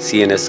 CNS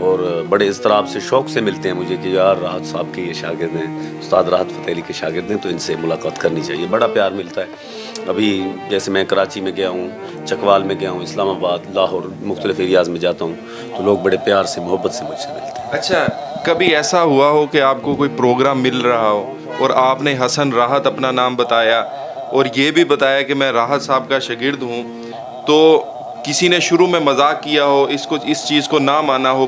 اور بڑے اضطراب سے شوق سے ملتے ہیں مجھے کہ یار راحت صاحب کے یہ شاگرد ہیں، استاد راحت فتح علی کے شاگرد ہیں، تو ان سے ملاقات کرنی چاہیے، بڑا پیار ملتا ہے۔ ابھی جیسے میں کراچی میں گیا ہوں، چکوال میں گیا ہوں، اسلام آباد، لاہور، مختلف ایریاز میں جاتا ہوں تو لوگ بڑے پیار سے محبت سے مجھ سے ملتے ہیں۔ اچھا، کبھی ایسا ہوا ہو کہ آپ کو کوئی پروگرام مل رہا ہو اور آپ نے حسن راحت اپنا نام بتایا اور یہ بھی بتایا کہ میں راحت صاحب کا شاگرد ہوں، تو کسی نے شروع میں مذاق کیا ہو، اس چیز کو نہ مانا ہو،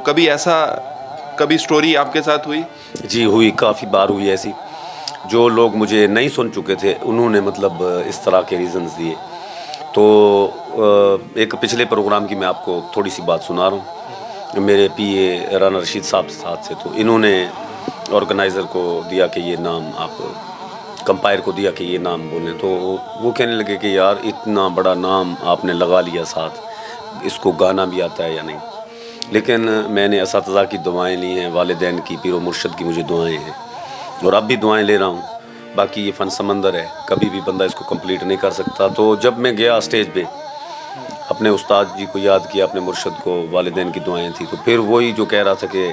کبھی سٹوری آپ کے ساتھ ہوئی؟ جی ہوئی، کافی بار ہوئی ایسی۔ جو لوگ مجھے نہیں سن چکے تھے انہوں نے مطلب اس طرح کے ریزنز دیے۔ تو ایک پچھلے پروگرام کی میں آپ کو تھوڑی سی بات سنا رہا ہوں۔ میرے پی اے رانا رشید صاحب ساتھ سے، تو انہوں نے آرگنائزر کو دیا کہ یہ نام آپ، کمپائر کو دیا کہ یہ نام بولیں، تو وہ کہنے لگے کہ یار اتنا بڑا نام آپ نے لگا لیا ساتھ، اس کو گانا بھی آتا ہے یا نہیں؟ لیکن میں نے اساتذہ کی دعائیں لی ہیں، والدین کی، پیر و مرشد کی مجھے دعائیں ہیں، اور اب بھی دعائیں لے رہا ہوں۔ باقی یہ فن سمندر ہے، کبھی بھی بندہ اس کو کمپلیٹ نہیں کر سکتا۔ تو جب میں گیا اسٹیج پہ، اپنے استاد جی کو یاد کیا، اپنے مرشد کو، والدین کی دعائیں تھیں، تو پھر وہی جو کہہ رہا تھا کہ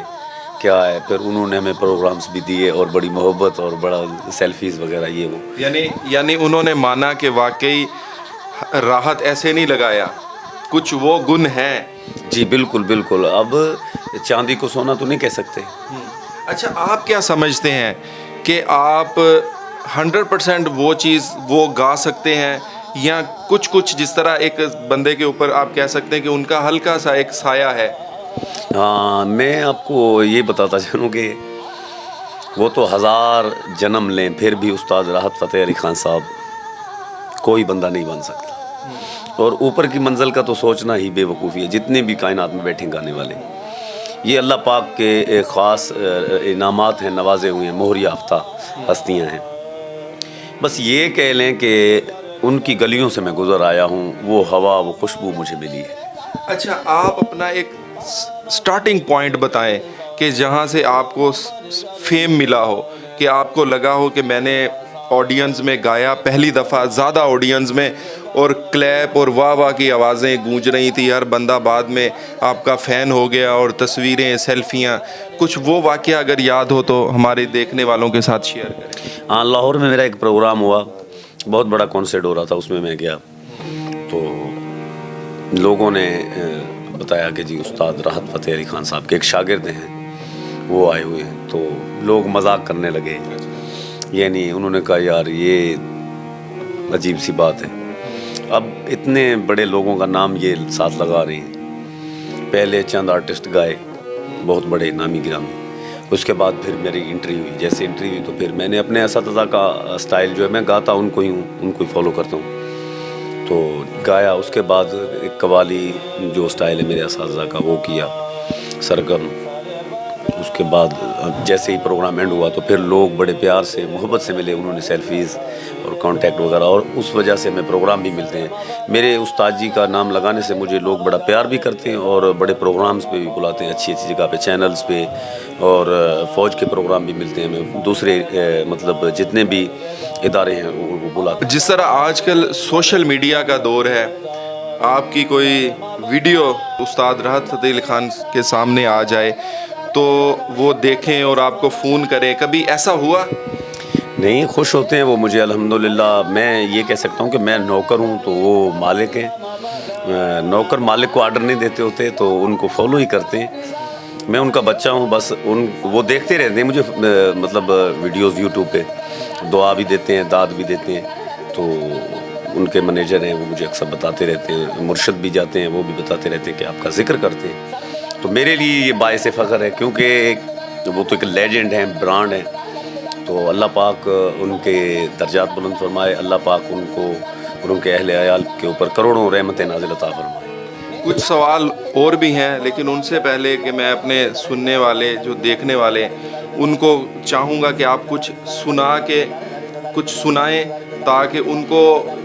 کیا ہے، پھر انہوں نے ہمیں پروگرامز بھی دیے اور بڑی محبت اور بڑا سیلفیز وغیرہ یہ وہ۔ یعنی انہوں نے مانا کہ واقعی راحت ایسے نہیں لگایا، کچھ وہ گن ہیں۔ جی بالکل بالکل، اب چاندی کو سونا تو نہیں کہہ سکتے۔ اچھا، آپ کیا سمجھتے ہیں کہ آپ 100% وہ چیز وہ گا سکتے ہیں، یا کچھ جس طرح ایک بندے کے اوپر آپ کہہ سکتے ہیں کہ ان کا ہلکا سا ایک سایہ ہے؟ ہاں، میں آپ کو یہ بتاتا چلوں کہ وہ تو 1000 جنم لیں پھر بھی استاد راحت فتح علی خان صاحب کوئی بندہ نہیں بن سکتا، اور اوپر کی منزل کا تو سوچنا ہی بے وقوفی ہے۔ جتنے بھی کائنات میں بیٹھے گانے والے، یہ اللہ پاک کے ایک خاص انعامات ہیں، نوازے ہوئے ہیں، مہر یافتہ ہستیاں ہیں۔ بس یہ کہہ لیں کہ ان کی گلیوں سے میں گزر آیا ہوں، وہ ہوا، وہ خوشبو مجھے ملی ہے۔ اچھا، آپ اپنا ایک سٹارٹنگ پوائنٹ بتائیں کہ جہاں سے آپ کو فیم ملا ہو، کہ آپ کو لگا ہو کہ میں نے آڈینس میں گایا پہلی دفعہ، زیادہ آڈینس میں، اور کلیپ اور واہ واہ کی آوازیں گونج رہی تھی، ہر بندہ بعد میں آپ کا فین ہو گیا، اور تصویریں، سیلفیاں، کچھ وہ واقعہ اگر یاد ہو تو ہمارے دیکھنے والوں کے ساتھ شیئر کریں۔ ہاں، لاہور میں میرا ایک پروگرام ہوا، بہت بڑا کنسرٹ ہو رہا تھا، اس میں میں گیا تو لوگوں نے بتایا کہ جی استاد راحت فتح علی خان صاحب کے ایک شاگرد ہیں، وہ آئے ہوئے ہیں، تو لوگ مذاق کرنے لگے، یعنی انہوں نے کہا یار یہ عجیب سی بات ہے، اب اتنے بڑے لوگوں کا نام یہ ساتھ لگا رہے ہیں۔ پہلے چند آرٹسٹ گائے بہت بڑے نامی گرامی، اس کے بعد پھر میری انٹری ہوئی، جیسے انٹری ہوئی تو پھر میں نے اپنے اساتذہ کا سٹائل جو ہے، میں گاتا ان کو ہی ہوں، ان کو ہی فالو کرتا ہوں، تو گایا۔ اس کے بعد ایک قوالی جو سٹائل ہے میرے اساتذہ کا وہ کیا سرگرم۔ اس کے بعد جیسے ہی پروگرام اینڈ ہوا تو پھر لوگ بڑے پیار سے، محبت سے ملے، انہوں نے سیلفیز اور کانٹیکٹ وغیرہ، اور اس وجہ سے میں پروگرام بھی ملتے ہیں۔ میرے استاد جی کا نام لگانے سے مجھے لوگ بڑا پیار بھی کرتے ہیں اور بڑے پروگرامز پہ بھی بلاتے ہیں، اچھی اچھی جگہ پہ، چینلز پہ، اور فوج کے پروگرام بھی ملتے ہیں، میں دوسرے مطلب جتنے بھی ادارے ہیں وہ بلاتے ہیں۔ جس طرح آج کل سوشل میڈیا کا دور ہے، آپ کی کوئی ویڈیو استاد راحت فتح علی خان کے سامنے آ جائے تو وہ دیکھیں اور آپ کو فون کریں، کبھی ایسا ہوا؟ نہیں، خوش ہوتے ہیں وہ مجھے، الحمدللہ۔ میں یہ کہہ سکتا ہوں کہ میں نوکر ہوں تو وہ مالک ہیں، نوکر مالک کو آرڈر نہیں دیتے ہوتے تو ان کو فالو ہی کرتے ہیں۔ میں ان کا بچہ ہوں، بس وہ دیکھتے رہتے ہیں مجھے، مطلب ویڈیوز یوٹیوب پہ، دعا بھی دیتے ہیں، داد بھی دیتے ہیں، تو ان کے منیجر ہیں وہ مجھے اکثر بتاتے رہتے ہیں، مرشد بھی جاتے ہیں وہ بھی بتاتے رہتے ہیں کہ آپ کا ذکر کرتے ہیں۔ تو میرے لیے یہ باعث فخر ہے، کیونکہ وہ تو ایک لیجنڈ ہیں، برانڈ ہیں، تو اللہ پاک ان کے درجات بلند فرمائے، اللہ پاک ان کو اور ان کے اہل عیال کے اوپر کروڑوں رحمتیں نازل عطا فرمائے۔ کچھ سوال اور بھی ہیں، لیکن ان سے پہلے کہ میں اپنے سننے والے، جو دیکھنے والے، ان کو چاہوں گا کہ آپ کچھ سنا کے کچھ سنائیں، تاکہ ان کو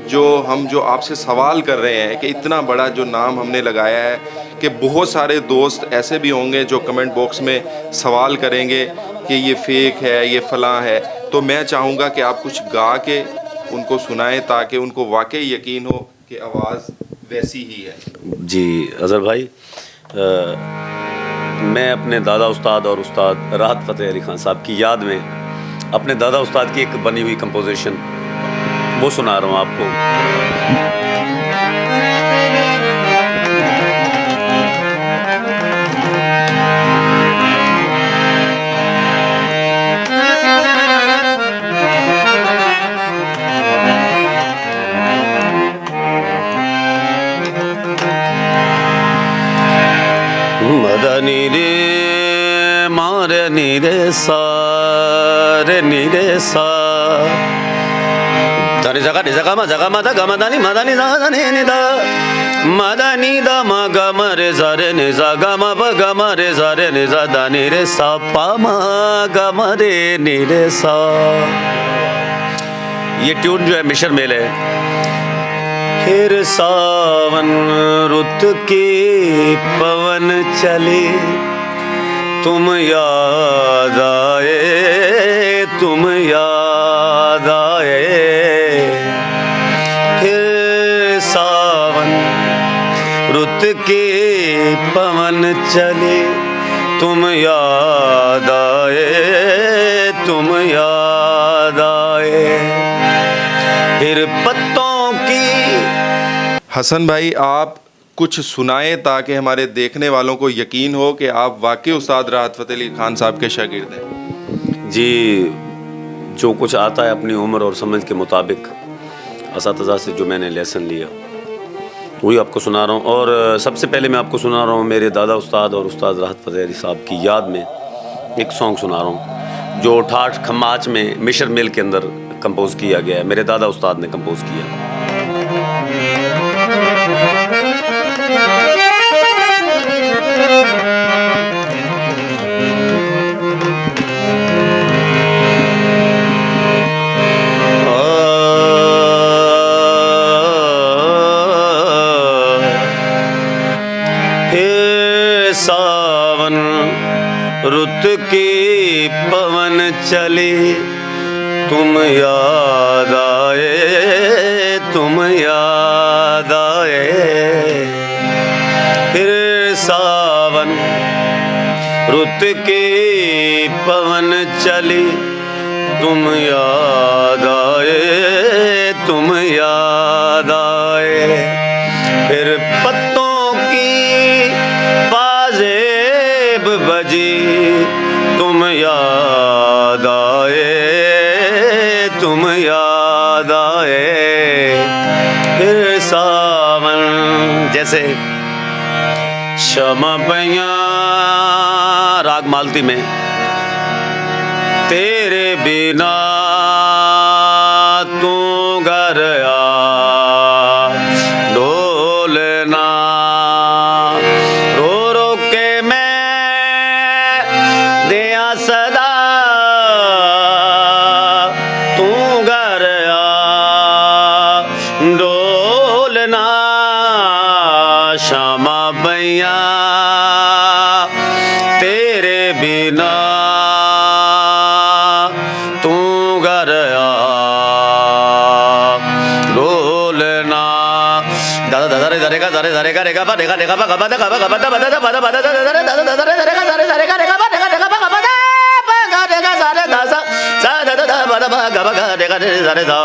جو آپ سے سوال کر رہے ہیں کہ اتنا بڑا جو نام ہم نے لگایا ہے، کہ بہت سارے دوست ایسے بھی ہوں گے جو کمنٹ باکس میں سوال کریں گے کہ یہ فیک ہے، یہ فلاں ہے، تو میں چاہوں گا کہ آپ کچھ گا کے ان کو سنائیں تاکہ ان کو واقعی یقین ہو کہ آواز ویسی ہی ہے۔ جی اظہر بھائی، میں اپنے دادا استاد اور استاد راحت فتح علی خان صاحب کی یاد میں اپنے دادا استاد کی ایک بنی ہوئی کمپوزیشن وہ سنا رہا ہوں آپ کو. مدنی رے مارے نی رے سا رے نی رے سا دھنی جگہ نی جگہ ما جگہ ما دا گا ما دا نی دا نی دا مدنی دا ما گا ما رے زا رے نی زا گا ما با گا ما رے زا رے نی زا دا نی رے سا پا ما گا ما رے نی رے سا. یہ ٹیون جو ہے مشر میل ہے. پھر ساون رت کی پون چلی تم یاد آئے تم یاد آئے. پھر ساون رت کی پون چلی تم یاد آئے تم یاد آئے. پھر پتوں کی. حسن بھائی آپ کچھ سنائیں تاکہ ہمارے دیکھنے والوں کو یقین ہو کہ آپ واقعی استاد راحت فتح علی خان صاحب کے شاگرد ہیں. جی جو کچھ آتا ہے اپنی عمر اور سمجھ کے مطابق اساتذہ سے جو میں نے لیسن لیا وہی آپ کو سنا رہا ہوں. اور سب سے پہلے میں آپ کو سنا رہا ہوں میرے دادا استاد اور استاد راحت فتح علی صاحب کی یاد میں ایک سانگ سنا رہا ہوں جو ٹھاٹھ کھماچ میں مشر میل کے اندر کمپوز کیا گیا ہے. میرے دادا استاد نے کمپوز کیا. ساون رت کی پون چلی تم یاد آئے تم یاد آئے. پھر ساون رت کی پون چلی تم یاد آئے تم یاد آئے. پھر پتوں کی بازیب بجی تم یاد آئے تم یاد آئے. پھر ساون جیسے شمع پیاں راگ مالتی میں تیرے بنا تو گھر آ ڈھولنا رو رو کے میں دیا صدا تو گھر آ ڈھولنا. شامہ بیاں تیرے بنا تو گھر آ ڈھولنا. دادا دادا رے دارے گا دارے دارے گا رے گا با رے گا رے گا با گا با دا گا با گا با دا با دا با دا با دا دارے دادا دارے دارے گا دارے دارے گا رے گا با رے گا رے گا با گا با دا با گا رے گا سارے دا سا سا دا دا با دا با گا با گا رے گا رے دارے دا.